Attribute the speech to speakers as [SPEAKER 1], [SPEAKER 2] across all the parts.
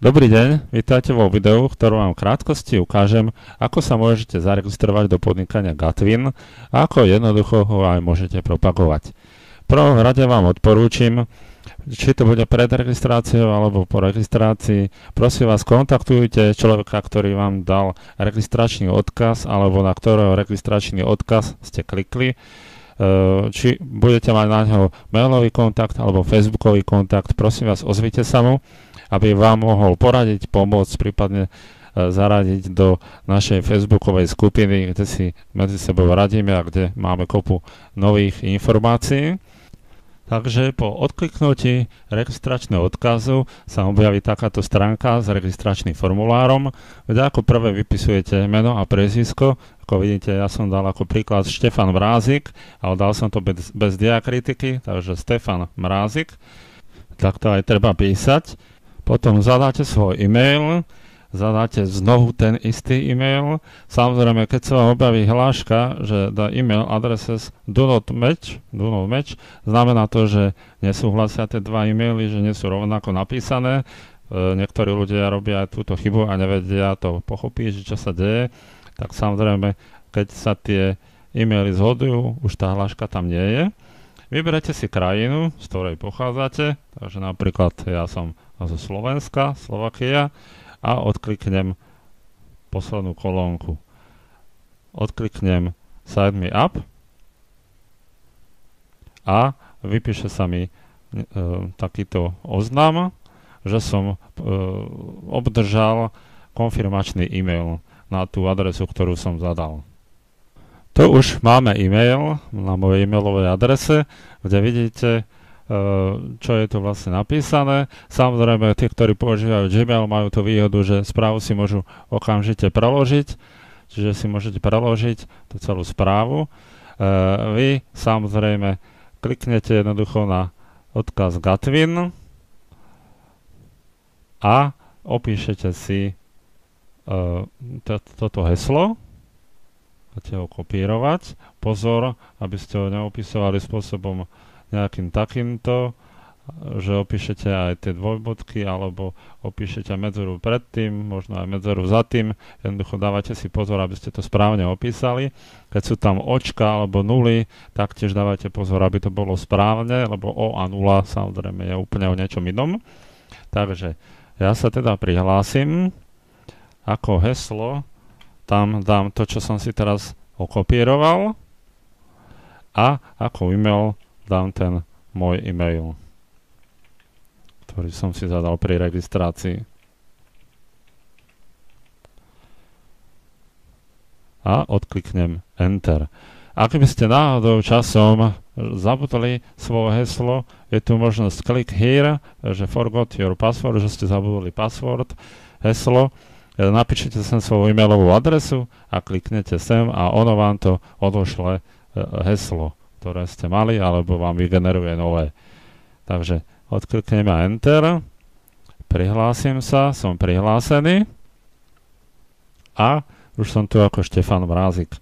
[SPEAKER 1] Dobrý deň, vítajte vo videu, v ktorom vám v krátkosti ukážem, ako sa môžete zaregistrovať do podnikania Gatwin a ako jednoducho ho aj môžete propagovať. V prvom rade vám odporúčam, či to bude pred registráciou alebo po registrácii, prosím vás, kontaktujte človeka, ktorý vám dal registračný odkaz alebo na ktorého registračný odkaz ste klikli. Či budete mať na ňo mailový kontakt alebo facebookový kontakt, prosím vás, ozvite sa mu, aby vám mohol poradiť, pomôcť, prípadne zaradiť do našej facebookovej skupiny, kde si medzi sebou radíme a kde máme kopu nových informácií. Takže po odkliknutí registračného odkazu sa objaví takáto stránka s registračným formulárom, kde ako prvé vypisujete meno a priezvisko. Ako vidíte, ja som dal ako príklad Štefan Mrázik, ale dal som to bez diakritiky, takže Štefan Mrázik. Tak to aj treba písať. Potom zadáte svoj e-mail, zadáte znovu ten istý e-mail. Samozrejme, keď sa vám objaví hláška, že the email addresses do not match, znamená to, že nesúhlasia tie dva e-maily, že nie sú rovnako napísané. Niektorí ľudia robia aj túto chybu a nevedia to pochopiť, čo sa deje. Tak samozrejme, keď sa tie e-maily zhodujú, už tá hláška tam nie je. Vyberete si krajinu, z ktorej pochádzate, takže napríklad ja som zo Slovenska, Slovakia, a odkliknem poslednú kolónku. Odkliknem Sign me up a vypíše sa mi takýto oznam, že som obdržal konfirmačný e-mail na tú adresu, ktorú som zadal. Tu už máme e-mail na mojej e-mailovej adrese, kde vidíte, čo je tu vlastne napísané. Samozrejme, tí, ktorí používajú Gmail, majú tú výhodu, že správu si môžu okamžite preložiť, čiže si môžete preložiť tú celú správu. Vy samozrejme kliknete jednoducho na odkaz Gatwin a opíšete si toto heslo. Chcete ho kopírovať. Pozor, aby ste ho neopisovali spôsobom nejakým takýmto, že opíšete aj tie dvojbodky, alebo opíšete medzeru predtým, možno aj medzeru za tým. Jednoducho dávajte si pozor, aby ste to správne opísali. Keď sú tam očka alebo nuly, taktiež dávajte pozor, aby to bolo správne, lebo O a nula samozrejme je úplne o niečom inom. Takže ja sa teda prihlásim. Ako heslo tam dám to, čo som si teraz okopíroval, a ako e-mail dám ten môj e-mail, ktorý som si zadal pri registrácii. A odkliknem Enter. Ak by ste náhodou časom zabudli svoje heslo, je tu možnosť click here, že forgot your password, že ste zabudli password, heslo. Napíšete sem svoju e-mailovú adresu a kliknete sem a ono vám to odošle heslo, ktoré ste mali, alebo vám vygeneruje nové. Takže odklikneme Enter, prihlásim sa, som prihlásený a už som tu ako Štefan Mrázik.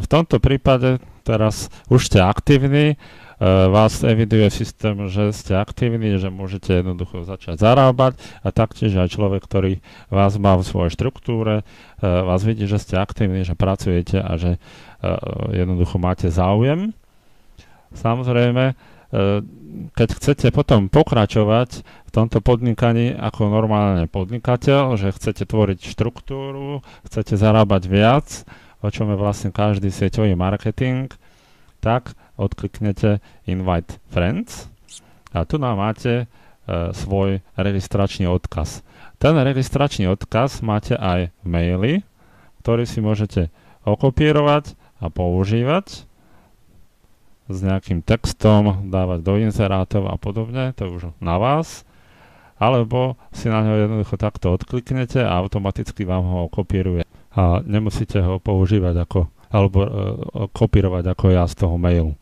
[SPEAKER 1] V tomto prípade teraz už ste aktívni, vás eviduje systém, že ste aktívni, že môžete jednoducho začať zarábať, a taktiež aj človek, ktorý vás má v svojej štruktúre, vás vidí, že ste aktívni, že pracujete a že jednoducho máte záujem. Samozrejme, keď chcete potom pokračovať v tomto podnikaní ako normálne podnikateľ, že chcete tvoriť štruktúru, chcete zarábať viac, o čom je vlastne každý sieťový marketing, tak odkliknete Invite Friends a tu nám máte svoj registračný odkaz. Ten registračný odkaz máte aj v maili, ktorý si môžete okopírovať a používať s nejakým textom, dávať do inzerátov a podobne, to už na vás, alebo si na ňo jednoducho takto odkliknete a automaticky vám ho kopíruje a nemusíte ho používať alebo kopírovať ako ja z toho mailu.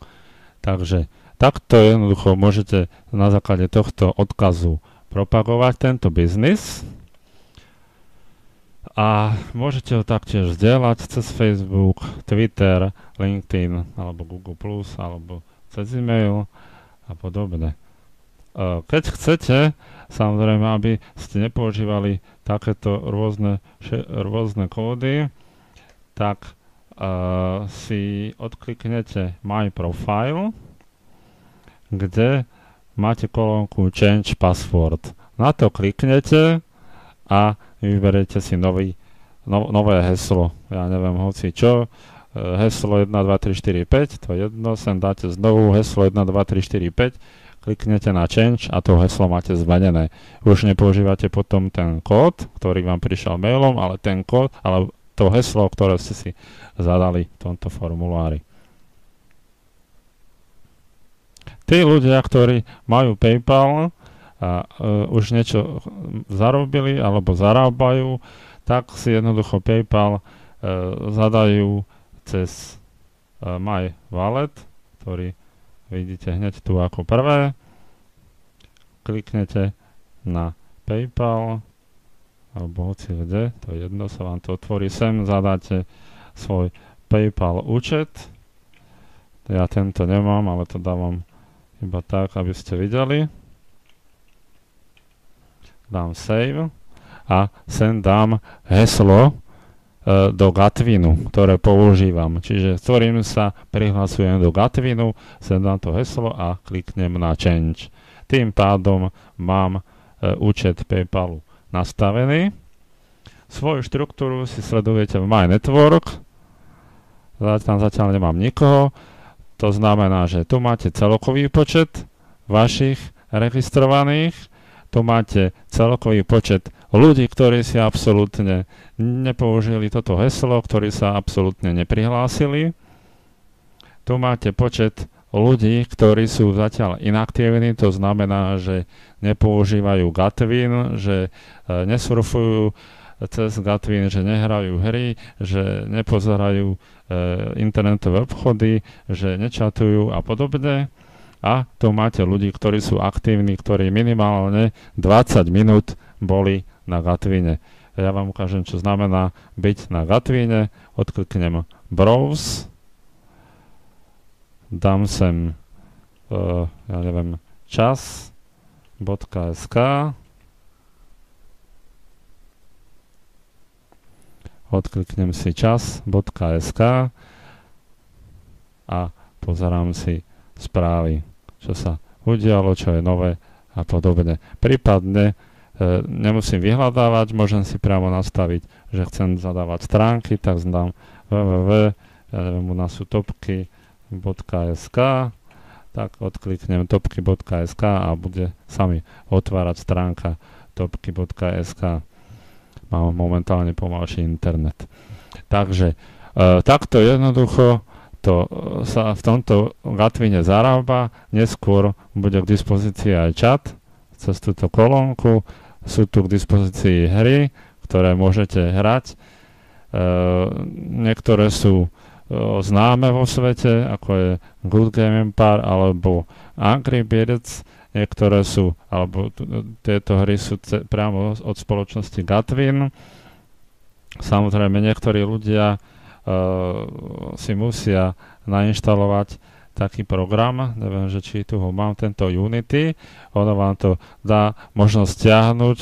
[SPEAKER 1] Takže takto jednoducho môžete na základe tohto odkazu propagovať tento biznis a môžete ho taktiež zdieľať cez Facebook, Twitter, LinkedIn alebo Google+, alebo cez e-mail a podobne. Keď chcete samozrejme, aby ste nepoužívali takéto rôzne kódy, tak si odkliknete My Profile, kde máte kolónku Change Password. Na to kliknete a vyberiete si nové heslo. Ja neviem, hoci čo. Heslo 1, 2, 3, 4, 5, to je jedno, sem dáte znovu heslo 1, 2, 3, 4, 5, kliknete na Change a to heslo máte zmenené. Už nepoužívate potom ten kód, ktorý vám prišiel mailom, ale ten kód, ale to heslo, ktoré ste si zadali v tomto formulári. Tí ľudia, ktorí majú PayPal a už niečo zarobili alebo zarábajú, tak si jednoducho PayPal zadajú cez My Wallet, ktorý vidíte hneď tu ako prvé. Kliknete na PayPal alebo hoci kde, to je jedno, sa vám to otvorí sem, zadáte svoj PayPal účet. Ja tento nemám, ale to dávam iba tak, aby ste videli. Dám save a sem dám heslo do Gatwinu, ktoré používam. Čiže s ktorým sa prihlasujem do Gatwinu, sem dám to heslo a kliknem na Change. Tým pádom mám účet PayPalu nastavený. Svoju štruktúru si sledujete v My Network. Tam zatiaľ nemám nikoho. To znamená, že tu máte celkový počet vašich registrovaných, tu máte celkový počet ľudí, ktorí si absolútne nepoužili toto heslo, ktorí sa absolútne neprihlásili. Tu máte počet ľudí, ktorí sú zatiaľ inaktívni, to znamená, že nepoužívajú Gatwin, že nesurfujú cez Gatwin, že nehrajú hry, že nepozerajú internetové obchody, že nečatujú a podobne. A tu máte ľudí, ktorí sú aktívni, ktorí minimálne 20 minút boli na Gatwine. Ja vám ukážem, čo znamená byť na Gatwine. Odkliknem Browse. Dám sem ja neviem, čas.sk. Odkliknem si čas.sk a pozerám si správy, čo sa udialo, čo je nové a podobne. Prípadne nemusím vyhľadávať, môžem si priamo nastaviť, že chcem zadávať stránky, tak zdám www, ja neviem, u nás sú topky.sk, tak odkliknem topky.sk a bude sa mi otvárať stránka topky.sk. Mám momentálne pomalší internet. Takže takto jednoducho to sa v tomto Gatwine zarába. Neskôr bude k dispozícii aj chat cez túto kolónku. Sú tu k dispozícii hry, ktoré môžete hrať. Niektoré sú známe vo svete, ako je Good Game Empire alebo Angry Birds. Niektoré sú, alebo tieto hry sú priamo od spoločnosti Gatwin. Samozrejme, niektorí ľudia si musia nainštalovať taký program, neviem, že či tu ho mám, tento Unity, ono vám to dá možnosť stiahnuť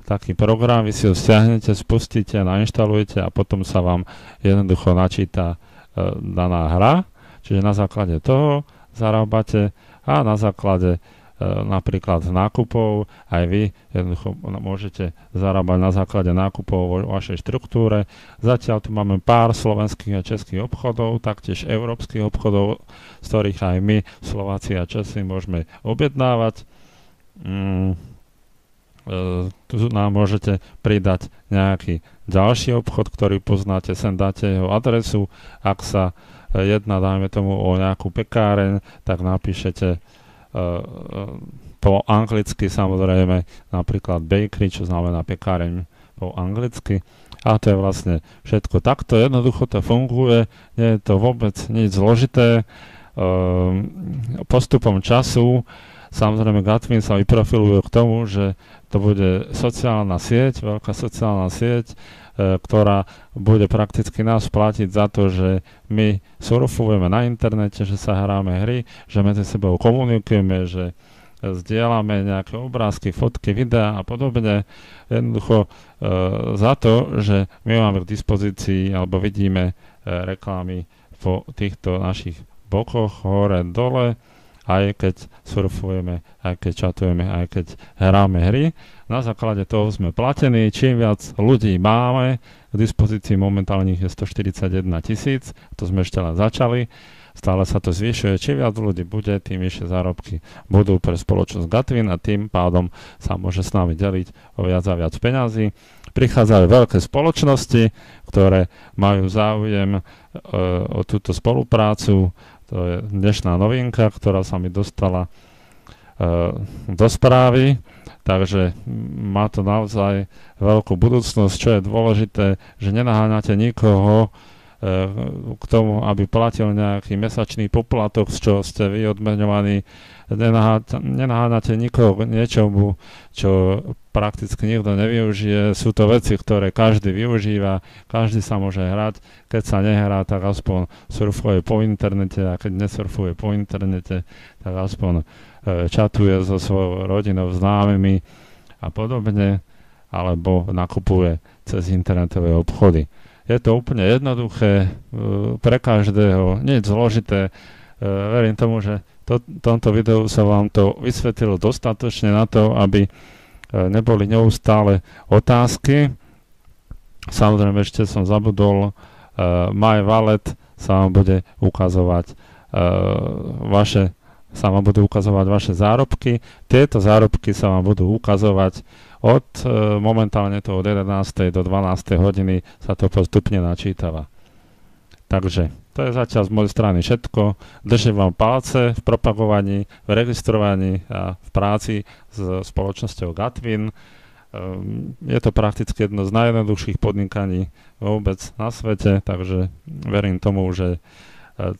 [SPEAKER 1] taký program, vy si ho stiahnete, spustíte, nainštalujete a potom sa vám jednoducho načíta daná hra, čiže na základe toho zarábate a na základe napríklad nákupov, aj vy jednoducho môžete zarábať na základe nákupov vo vašej štruktúre. Zatiaľ tu máme pár slovenských a českých obchodov, taktiež európskych obchodov, z ktorých aj my, Slováci a Česi, môžeme objednávať. Tu nám môžete pridať nejaký ďalší obchod, ktorý poznáte, sem dáte jeho adresu. Ak sa jedná, dajme tomu, o nejakú pekáreň, tak napíšete po anglicky, samozrejme, napríklad bakery, čo znamená pekáreň po anglicky. A to je vlastne všetko. Takto jednoducho to funguje, nie je to vôbec nič zložité. Postupom času samozrejme Gatwin sa vyprofiluje k tomu, že to bude sociálna sieť, veľká sociálna sieť, ktorá bude prakticky nás platiť za to, že my surfujeme na internete, že sa hráme hry, že medzi sebou komunikujeme, že zdieľame nejaké obrázky, fotky, videá a podobne. Jednoducho za to, že my máme k dispozícii alebo vidíme reklamy po týchto našich bokoch, hore, dole, aj keď surfujeme, aj keď čatujeme, aj keď hráme hry. Na základe toho sme platení. Čím viac ľudí máme, k dispozícii momentálne je 141 000, to sme ešte len začali. Stále sa to zvyšuje. Čím viac ľudí bude, tým vyššie zárobky budú pre spoločnosť Gatwin a tým pádom sa môže s nami deliť o viac a viac peňazí. Prichádzajú veľké spoločnosti, ktoré majú záujem o túto spoluprácu. To je dnešná novinka, ktorá sa mi dostala do správy. Takže má to naozaj veľkú budúcnosť, čo je dôležité, že nenaháňate nikoho k tomu, aby platil nejaký mesačný poplatok, z čoho ste vy odmeňovaní. Nenaháňate nikoho k niečomu, čo prakticky nikto nevyužije. Sú to veci, ktoré každý využíva, každý sa môže hrať. Keď sa nehrá, tak aspoň surfuje po internete, a keď nesurfuje po internete, tak aspoň čatuje so svojou rodinou, známymi a podobne, alebo nakupuje cez internetové obchody. Je to úplne jednoduché, pre každého, nič zložité. Verím tomu, že tomto videu sa vám to vysvetlilo dostatočne na to, aby neboli neustále otázky. Samozrejme, ešte som zabudol, My Wallet sa vám bude ukazovať vaše zárobky. Tieto zárobky sa vám budú ukazovať momentálne to od 11. do 12. hodiny sa to postupne načítava. Takže to je zatiaľ z mojej strany všetko. Držím vám palce v propagovaní, v registrovaní a v práci s spoločnosťou Gatwin. Je to prakticky jedno z najjednoduchších podnikaní vôbec na svete, takže verím tomu, že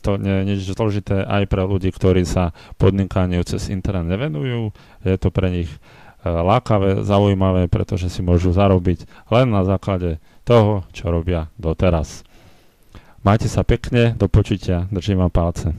[SPEAKER 1] to nie je nič zložité aj pre ľudí, ktorí sa podnikaniu cez internet nevenujú. Je to pre nich lákavé, zaujímavé, pretože si môžu zarobiť len na základe toho, čo robia doteraz. Majte sa pekne, do počutia, držím vám palce.